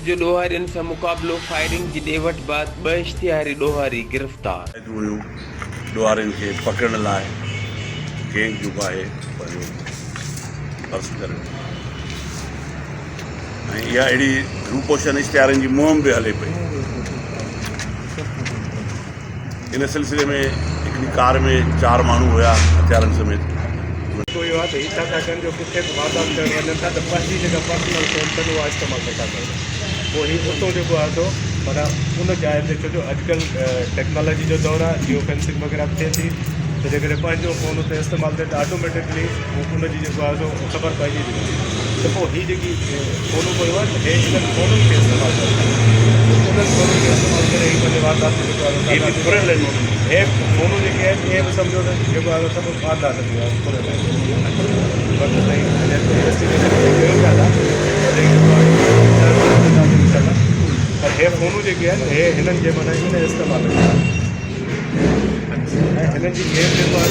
जो ॾोहारियुनि सां मुक़ाबिलो फायरिंग जी ॾेवट बाद 2 इश्तिहारी ॾोहारी गिरफ़्तार। ॾोहारियुनि खे पकड़ण लाइ गैंग जेको आहे बर्स करे ऐं इहा अहिड़ी रूपोशन इश्तिहारनि जी मुहिम बि हले पई। इन सिलसिले में हिकिड़ी कार में 4 माण्हू हुया हथियारनि समेत। कोई बात है इच्छा था कन जो किथे वारदात करण वञनि था त पंहिंजी जेका पर्सनल फोन अथनि उहा इस्तेमालु नथा कनि। पोइ हीउ उतो जेको आहे थो माना उन जाइ ते छो जो अॼुकल्ह टेक्नोलॉजी जो दौरु आहे, जियो फेंसिंग वग़ैरह थिए थी त जेकॾहिं पंहिंजो फ़ोन उते इस्तेमालु थिए त ऑटोमेटिकली उनजी जेको आहे सो ख़बर पइजी थी वञे। त पोइ हीअ जेकी फ़ोनूं पियूं आहिनि हे इन्हनि फ़ोनुनि खे इस्तेमालु कनि उन्हनि फ़ोनुनि खे इस्तेमालु करे हीअ पंहिंजे वारदात जेको आहे हे फ़ोनूं जेके आहिनि इहे बि सम्झो त जेको आहे सभु वारदात थी आहे खुलियल पर हे फ़ोनूं जेके आहिनि हे हिननि जे माना इन इस्तेमालु कनि ऐं हिननि जी गेम जेको आहे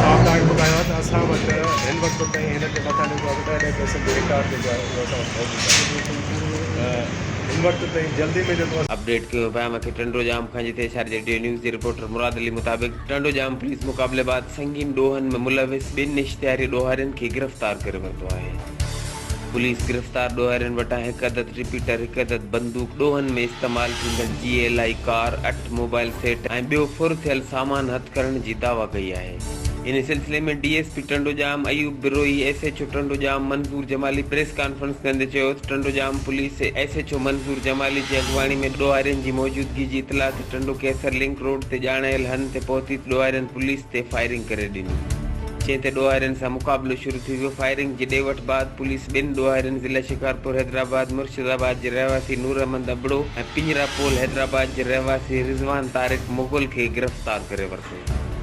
साफ़ कार्ड ॿुधायो आहे त असां वटि हिन वक़्तु ताईं हिननि जे मथां जेको आहे 10 पैसनि जो रिकॉर्ड जेको आहे उहो असां वटि मौजूदु आहे। हिन वक़्तु ताईं जल्दी में जेको अपडेट कयो पिया मूंखे टंडो जाम खां, जिते एचआरजे न्यूज़ जे रिपोर्टर मुराद अली मुताबिक़ टंडो जाम पुलिस मुक़ाबले बाद संगीन ॾोहनि में मुलविस 2 इश्तिहारी ॾोहारियुनि खे गिरफ़्तार करे वरितो आहे। पुलिस गिरफ़्तार ॾोहारियुनि वटां 1 अदद रिपीटर, 1 अदद बंदूक, ॾोहनि में इस्तेमालु थींदड़ GLI कार, 8 मोबाइल सेट ऐं ॿियो फुर थियल सामान हथ करण जी दावा कई आहे। इन सिलसिले में DSP टंडो जाम अयूब बिरोई, SHO टंडो जाम मंज़ूर जमाली प्रेस कॉन्फ्रेंस कंदे चयो त टंडो जाम पुलिस SHO मंज़ूर जमाली जी अॻुवाणी में ॾोहारियुनि जी मौजूदगी जी इतला ते टंडो कैसर लिंक रोड ते ॼाणायल हंध ते पहुती ॾोहारियुनि पुलिस ते फायरिंग करे ॾिनी, जंहिं ते ॾोहारियुनि सां मुक़ाबिलो शुरू थी वियो। फायरिंग जी ॾेवट बाद पुलिस 2 ॾोहारियुनि ज़िला शिकारपुर हैदराबाद मुर्शिदाबाद जे रहवासी नूर अहमद अबड़ो ऐं पिंजरापोल हैदराबाद जे रहवासी रिज़वान तारिक मुग़ल खे गिरफ़्तार करे वरितो,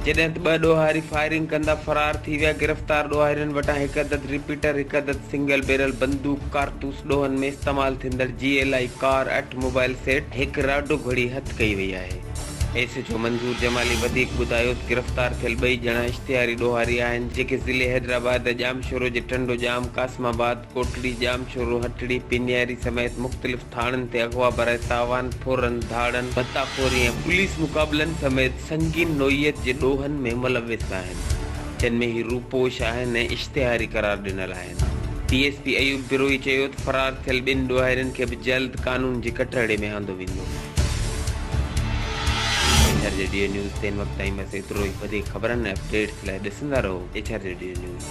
जॾहिं त 2 ॾोहारी फायरिंग कंदा फरार थी विया। गिरफ़्तार ॾोहारियुनि वटां 1 अदद रिपीटर, 1 अदद सिंगल बैरल बंदूक, कारतूस, ॾोहनि में इस्तेमालु थींदड़ GLI car, 8 mobile set, 1 Rado घड़ी हथ कई वई आहे। SHO मंज़ूर जमाली वधीक ॿुधायो त गिरफ़्तार थियल 2 ॼणा इश्तिहारी ॾोहारी आहिनि, जेके ज़िले हैदराबाद जामशोरो जे टंडो जाम, कासमाबाद, कोटड़ी, जामशोरो, हटड़ी, पिनियारी समेत मुख़्तलिफ़ थाणनि ते अगवा बराए तावान, फोरन, धाड़न, बत्ताखोरी ऐं पुलिस मुक़ाबलनि समेत संगीन नोइयत जे ॾोहनि में मुलविस आहिनि, जिन में ही रूपोश आहिनि ऐं इश्तिहारी करार ॾिनल आहिनि। DSP अयूब बिरोई चयो त फरार थियल 2 ॾोहारियुनि खे बि जल्द कानून जे कटहरे में आंदो वेंदो। HRJ न्यूज़ ते वक़्त ताईं बस एतिरो ई। वधीक ख़बरनि ऐं अपडेट्स लाइ ॾिसंदा रहो HRJ न्यूज़।